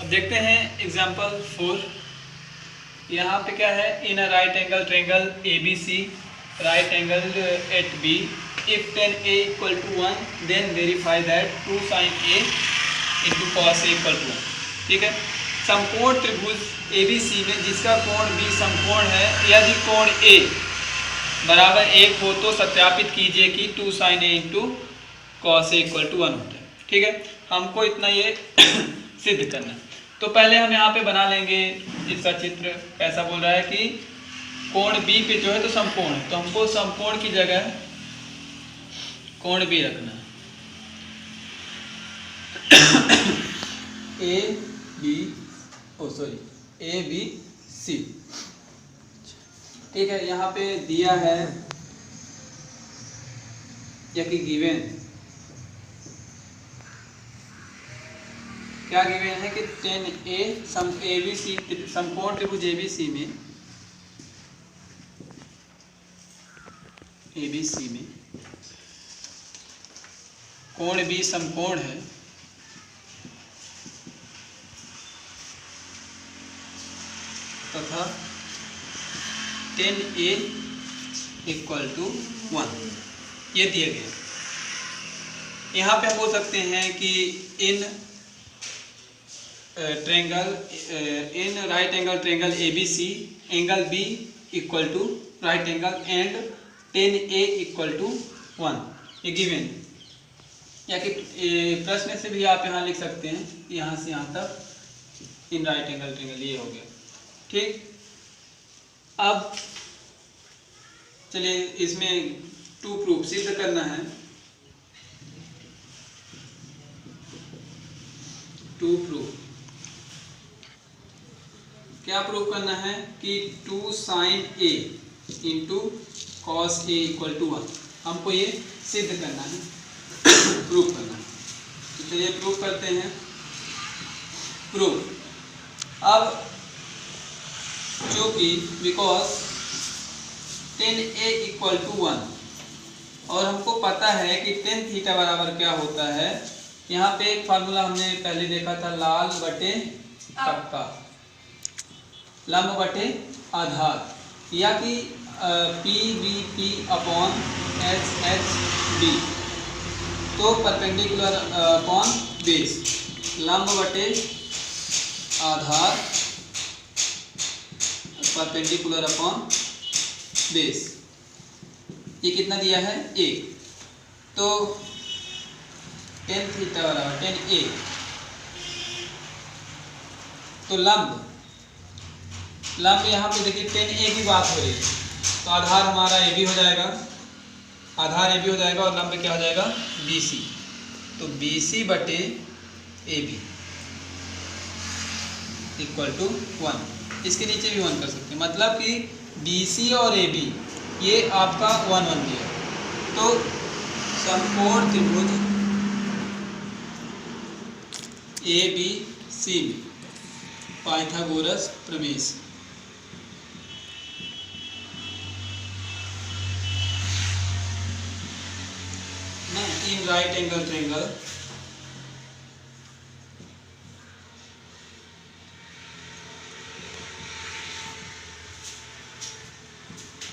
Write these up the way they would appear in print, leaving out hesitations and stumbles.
अब देखते हैं एग्जाम्पल 4। यहाँ पे क्या है, in a right angle triangle ABC right angle at B if tan A equal to 1 then verify that 2 sin A into cos A equal to 1। ठीक है, समकोण त्रिभुज ABC में जिसका कोण B समकोण है, यदि कोण A बराबर 1 हो तो सत्यापित कीजिए कि 2 sin A into cos A equal to 1 होता है। ठीक है, हमको इतना ये सिद्ध करना है। तो पहले हम यहाँ पे बना लेंगे इसका चित्र। कैसा बोल रहा है कि कोण B पे जो है तो समकोण है, तो हमको समकोण की जगह कोण B रखना है। ABC। ठीक है, यहाँ पे दिया है या कि गिवन, क्या गिवन है कि tan A ABC समकोण त्रिभुज ABC में कोण B समकोण है तथा tan A इक्वल टू 1, ये दिया गया। यहाँ पे हम बोल सकते हैं कि in right angle triangle ABC angle B equal to right angle and tan A equal to 1, ये गिवन। या कि प्रश्न से भी आप यहाँ लिख सकते हैं, यहाँ से यहाँ तक इन राइट एंगल ट्रायंगल, ये हो गया। ठीक, अब चलिए इसमें टू प्रूफ सिद्ध करना है। टू प्रूफ क्या प्रूफ करना है कि 2 sin A into cos A equal to 1, हमको ये सिद्ध करना है, प्रूफ करना है। तो चलिए प्रूफ करते हैं। प्रूफ, अब चूँकि because tan A equal to 1 और हमको पता है कि tan थीटा बराबर क्या होता है। यहाँ पे एक फार्मूला हमने पहले देखा था, लाल बटे तक्का, लंब बटे आधार, या कि PVP अपॉन HHB, तो परपेंडिकुलर अपॉन बेस, लंब बटे आधार परपेंडिकुलर अपॉन बेस, ये कितना दिया है 1। तो tan थीटा बराबर tan A, तो लंब यहाँ पे देखिए tan A की बात हो रही है, तो आधार हमारा AB हो जाएगा, आधार AB हो जाएगा और लंब क्या हो जाएगा BC, तो BC बटे AB इक्वल टू 1। इसके नीचे भी 1 कर सकते हैं, मतलब कि BC और AB ये आपका 1 1 दिया। तो समकोण त्रिभुज ABC में पाइथागोरस प्रमेय इन right angle triangle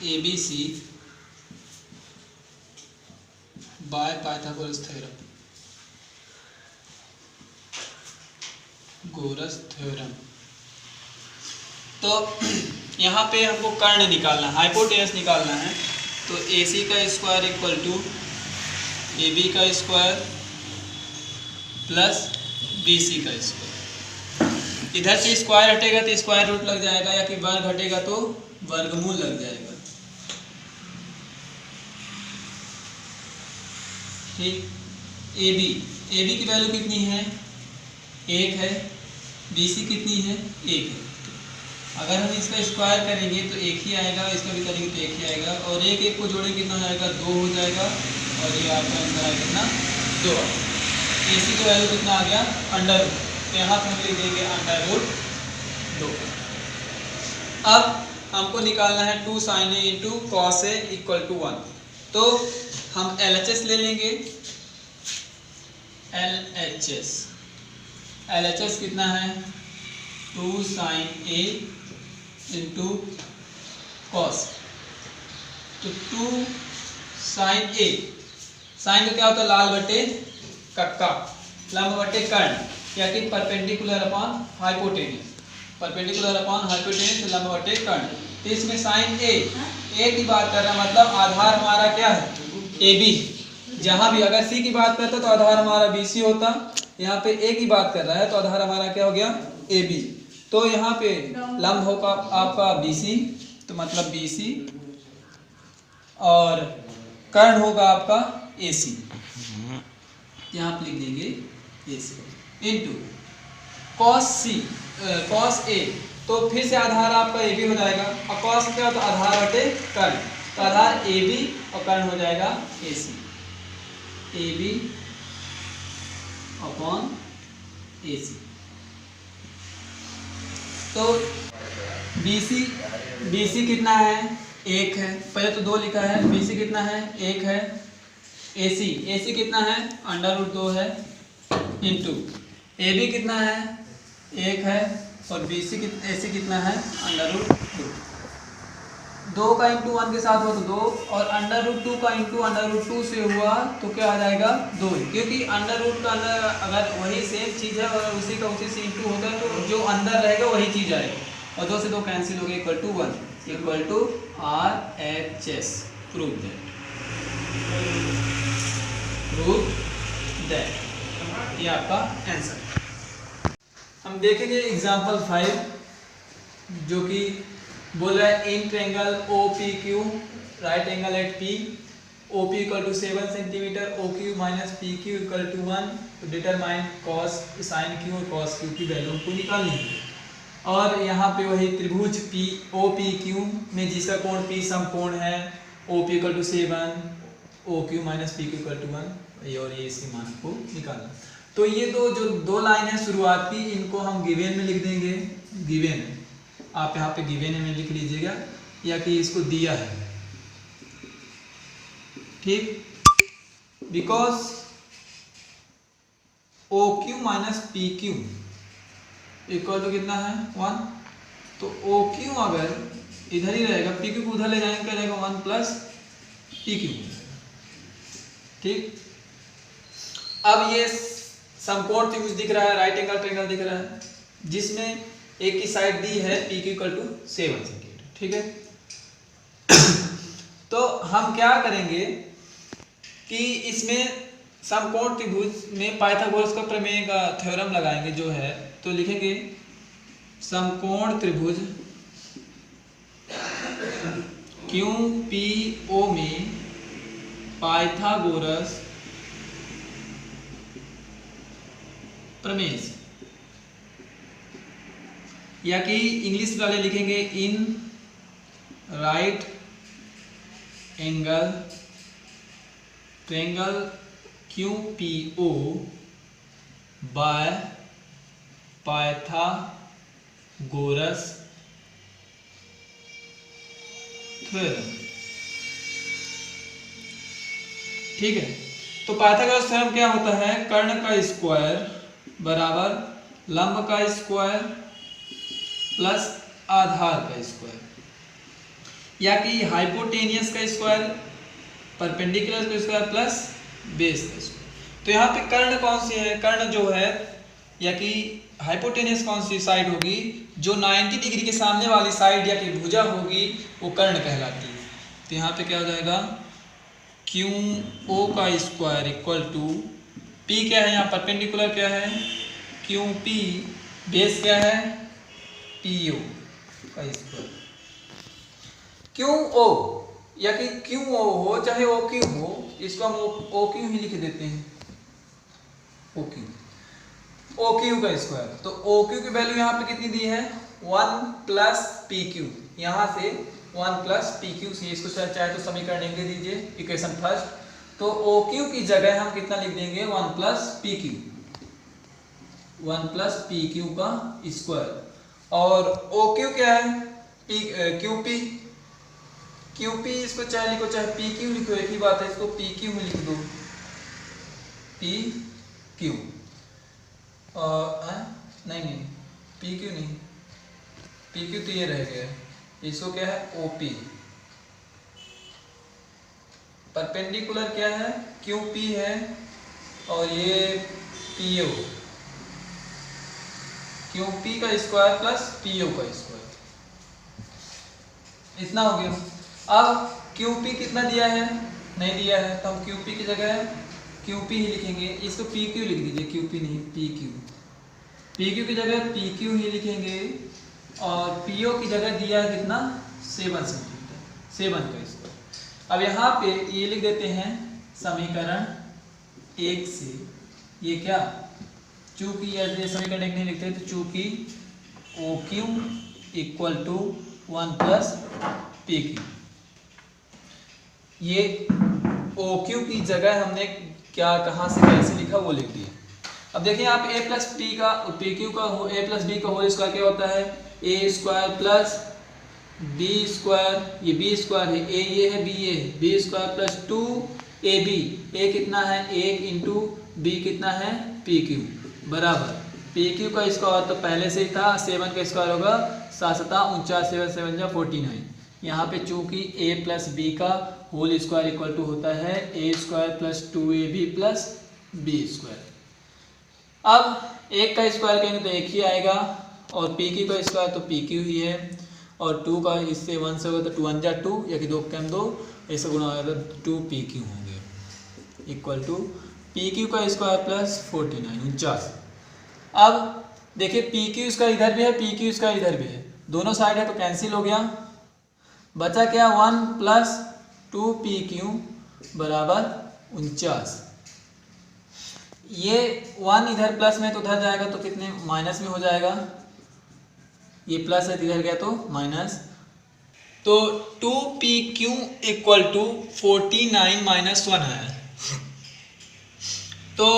ABC by Pythagoras theorem, गोरस थ्योरम। तो यहाँ पे हमको कर्ण निकालना है, हाइपोटेनस निकालना है। तो AC का स्क्वायर इक्वल टू AB का स्क्वायर प्लस BC का स्क्वायर। इधर से स्क्वायर हटेगा तो स्क्वायर रूट लग जाएगा, या कि वर्ग हटेगा तो वर्गमूल लग जाएगा। ठीक, AB की वैल्यू कितनी है 1 है, BC कितनी है 1 है। अगर हम इसका स्क्वायर करेंगे तो 1 ही आएगा, इसका भी करेंगे तो 1 ही आएगा, और 1 1 को जोड़ेंगे कितना हो जाएगा 2 हो जाएगा, और ये आपका आंसर आएगा कितना 2। AC की वैल्यू कितना आ गया अंडर रूट, तो यहाँ पर हम लिख देंगे अंडर रूट 2। अब हमको निकालना है 2 sin A into cos A equal to 1। तो हम LHS ले लेंगे, LHS LHS कितना है 2 sin A इंटू कॉस। तो 2 sin A, साइन का क्या होता है लाल बटे कक्का, लंब बटे कर्ण, या कि perpendicular upon hypotenuse, perpendicular upon hypotenuse लंब बटे कर्ण। तो इसमें साइन ए की बात कर रहा है, मतलब आधार हमारा क्या है AB। जहां भी अगर C की बात करता तो आधार हमारा BC होता, यहाँ पे A की बात कर रहा है तो आधार हमारा क्या हो गया AB। तो यहाँ पे लंब होगा आपका BC, तो मतलब BC, और कर्ण होगा आपका AC, यहाँ पे लिख देंगे AC इंटू कॉस A, तो फिर से आधार आपका AB हो जाएगा, और कॉस क्या होता है आधार बटे कर्ण, तो आधार AB और कर्ण हो जाएगा AC, AB अपॉन AC। तो BC कितना है 1 है, पहले तो 2 लिखा है, BC कितना है 1 है, AC कितना है √2 है, इंटू AB कितना है 1 है, और AC कितना है √2। 2 का इंटू 1 के साथ हुआ तो 2, और √2 का इंटू √2 से हुआ तो क्या आ जाएगा 2, क्योंकि √2 का अंदर अगर वही सेम चीज़ है और उसी का उसी से इंटू होगा तो जो अंदर रहेगा वही चीज़ आएगा, और 2 से 2 कैंसिल हो गया, equal to 1 equal to RHS। Prove that ये आपका आंसर। हम देखेंगे एग्जाम्पल 5 जो कि बोल रहा है in triangle OPQ right angle at P, OP equal to 7 centimetre, OQ minus PQ equal to 1, तो डिटरमाइन कॉस साइन Q और कॉस Q की वैल्यू को निकालनी है। और यहाँ पे वही त्रिभुज OPQ में जिसका कोण P समकोण है, OP equal to 7, OQ minus PQ equal to 1, और ये इसके मान को निकालना। तो ये जो दो लाइन है शुरुआती, इनको हम गिवन में लिख देंगे, गिवन आप यहाँ पे गिवन में लिख लीजिएगा, या कि इसको दिया है, ठीक, because OQ minus PQ equal to कितना है 1, तो OQ अगर इधर ही रहेगा, PQ को उधर ले जाएंगे, क्या रहेगा 1 प्लस PQ, ठीक। अब ये समकोण त्रिभुज दिख रहा है, राइट एंगल ट्रायंगल दिख रहा है, जिसमें एक की साइड दी है PQ इक्वल टू 7 सेंटीमीटर, ठीक है। तो हम क्या करेंगे कि इसमें समकोण त्रिभुज में पाइथागोरस का प्रमेय का थ्योरम लगाएंगे जो है, तो लिखेंगे समकोण त्रिभुज QPO में पाइथागोरस प्रमेय, या कि इंग्लिश वाले लिखेंगे इन right angle triangle QPO by Pythagoras theorem, ठीक है। तो पाइथागोरस थ्योरम क्या होता है, कर्ण का स्क्वायर बराबर लंब का स्क्वायर प्लस आधार का स्क्वायर, या कि हाइपोटेनियस का स्क्वायर, परपेंडिकुलर का स्क्वायर प्लस बेस का स्क्वायर। तो यहाँ पे कर्ण कौन सी है, कर्ण जो है, या कि हाइपोटेनियस कौन सी साइड होगी, जो 90 डिग्री के सामने वाली साइड या कि भुजा होगी वो कर्ण कहलाती है। तो यहाँ पे क्या हो जाएगा QO का स्क्वायर इक्वल टू P क्या है, यहाँ परपेंडिकुलर क्या है QP, बेस क्या है PO का स्क्वायर। QO या कि QO हो चाहे OQ हो, इसको हम OQ ही लिख देते हैं, OQ का स्क्वायर। तो OQ की वैल्यू यहाँ पे कितनी दी है 1 प्लस PQ, यहाँ से 1 प्लस PQ से इसको चाहे तो समीकरण लिख दीजिए इक्वेशन फर्स्ट। तो OQ की जगह हम कितना लिख देंगे 1 प्लस PQ, 1 प्लस PQ का स्क्वायर। और OQ क्या है QP इसको चाहे लिखो चाहे PQ लिखो, एक ही बात है, इसको PQ में लिख दो PQ। नहीं पी क्यू नहीं, पी क्यू तो ये रह गया, इसको क्या है ओ पी, परपेंडिकुलर क्या है क्यू पी है, और ये पी ओ, क्यू पी का स्क्वायर प्लस पी ओ का स्क्वायर, इतना हो गया। अब क्यू पी कितना दिया है, नहीं दिया है, तो हम क्यू पी की जगह क्यू पी ही लिखेंगे, इसको पी क्यू लिख दीजिए, क्यू पी नहीं पी क्यू, पी क्यू की जगह पी क्यू ही लिखेंगे, और पी ओ की जगह दिया है कितना 7 सेंटीमीटर, 7 का स्क्वायर। अब यहाँ पे ये लिख देते हैं समीकरण 1 से, ये क्या, चूंकि ये समीकरण 1 नहीं लिखते तो चूंकि O Q equal to 1 plus P Q, ये ओ क्यू की जगह हमने क्या कहाँ से कैसे लिखा वो लिख दिया। अब देखिए आप a प्लस पी का पी क्यू का a प्लस बी का होल स्क्वायर क्या होता है, A square plus B square, ये बी स्क्वायर है, ए ये है, बी ये है, बी स्क्वायर प्लस 2ab, ए कितना है 1 इंटू बी कितना है पी क्यू, बराबर पी क्यू का स्क्वायर तो पहले से ही था, 7 का स्क्वायर होगा 7 7 49, 7 7 49, यहाँ पे चूंकि a प्लस बी का होल स्क्वायर इक्वल टू होता है A square plus 2ab plus B square. अब एक का स्क्वायर करेंगे तो एक ही आएगा, और पी क्यू का स्क्वायर तो पी क्यू ही है, और 2 का इससे 1 से होगा तो 2 1 जा 2, या कि 2 कम 2, ऐसा गुणा होगा तो 2 पी क्यू होंगे इक्वल टू पी क्यू का स्क्वायर प्लस 49 49। अब देखिए पी क्यू इसका इधर भी है, पी क्यू इसका इधर भी है, दोनों साइड है तो कैंसिल हो गया, बचा क्या 1 प्लस 2 पी क्यू बराबर 49। ये 1 इधर प्लस में तो उधर जाएगा तो कितने माइनस में हो जाएगा, ये प्लस है इधर गया तो माइनस, तो 2 P Q equal to 49 minus 1 है, तो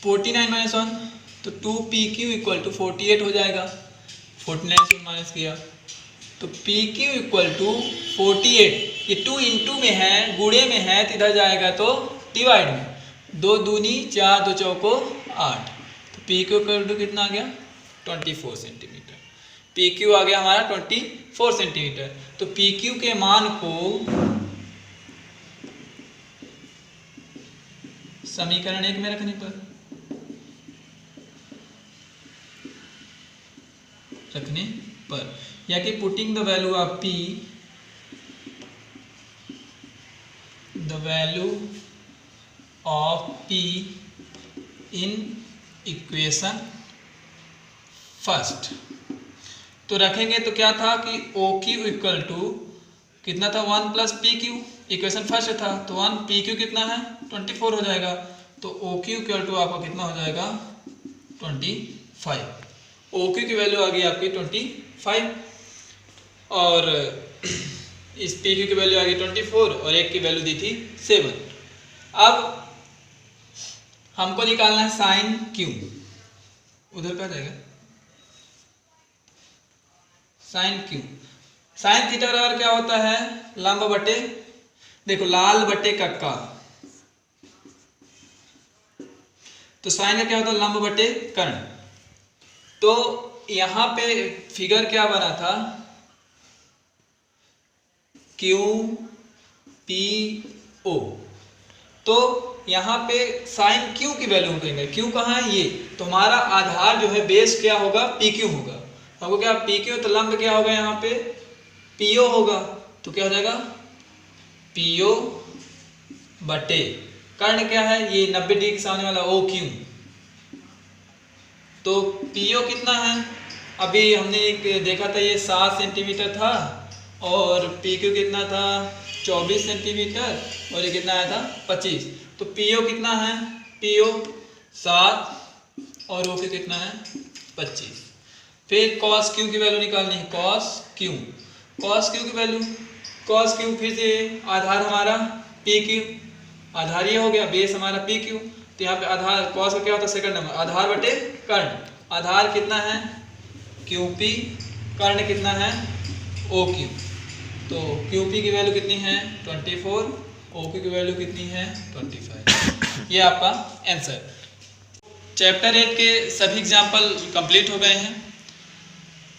49 माइनस 1 तो 2 पी क्यू इक्वल टू 48 हो जाएगा, 49 से माइनस किया तो पी क्यू इक्वल टू 48, ये 2 इंटू में है, गुणे में है तो इधर जाएगा तो डिवाइड में, 2 दूनी 4 2 चौको 8, तो पी क्यू इक्वल टू कितना आ गया 24 सेंटीमीटर, पी क्यू आ गया हमारा 24 सेंटीमीटर। तो पी क्यू के मान को समीकरण 1 में रखने पर या कि putting the value of p, the value of p in equation first, तो रखेंगे तो क्या था कि ओ क्यू इक्वल टू कितना था 1 plus P Q, equation first था तो 1 पी क्यू कितना है 24 हो जाएगा, तो ओ क्यू इक्वल टू आपका कितना हो जाएगा 25, ओ क्यू की वैल्यू आ गई आपकी 25, और इस पी क्यू की वैल्यू आ गई 24 और एक की वैल्यू दी थी 7। अब हमको निकालना है साइन क्यू, उधर क्या जाएगा साइन क्यू, साइन थीटा बराबर क्या होता है लंब बटे, देखो लाल बटे कक्का, तो साइन का क्या होता है लंब बटे कर्ण, तो यहां पे फिगर क्या बना था क्यू पी ओ, तो यहाँ पे साइन क्यू की वैल्यू हम कहेंगे, क्यू कहाँ है ये, तो हमारा आधार जो है बेस क्या होगा पी क्यू होगा, हमको क्या पी क्यू तो लंब क्या होगा यहाँ पे पीओ होगा, तो क्या हो जाएगा पीओ बटे कर्ण क्या है ये 90 डिग्री के सामने वाला ओ क्यू, तो पीओ कितना है अभी हमने एक देखा था ये 7 सेंटीमीटर था, और पी क्यू कितना था 24 सेंटीमीटर, और ये कितना आया था 25, तो पीओ कितना है पीओ 7 और ओ क्यू कितना है 25। फिर कॉस क्यू की वैल्यू निकालनी है, कॉस क्यू की वैल्यू, कॉस क्यू फिर से आधार हमारा पी क्यू, आधार ये हो गया बेस हमारा पी क्यू, तो यहाँ पे आधार कॉस का क्या होता है सेकंड नंबर, आधार बटे कर्ण, आधार कितना है क्यू पी, कर्ण कितना है ओ क्यू, तो क्यू पी की वैल्यू कितनी है 24, ओ क्यू की वैल्यू कितनी है 25, ये आपका आंसर। चैप्टर 8 के सभी एग्जाम्पल कंप्लीट हो गए हैं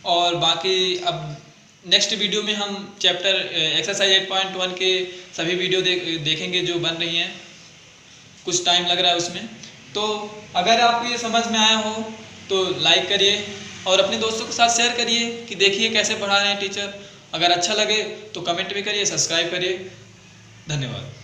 और बाकी अब नेक्स्ट वीडियो में हम चैप्टर एक्सरसाइज 8.1 के सभी वीडियो देखेंगे जो बन रही हैं। कुछ टाइम लग रहा है उसमें। तो अगर आपको ये समझ में आया हो तो लाइक करिए और अपने दोस्तों के साथ शेयर करिए कि देखिए कैसे पढ़ा रहे हैं टीचर। अगर अच्छा लगे तो कमेंट भी करिए, सब्सक्राइब करिए। धन्यवाद।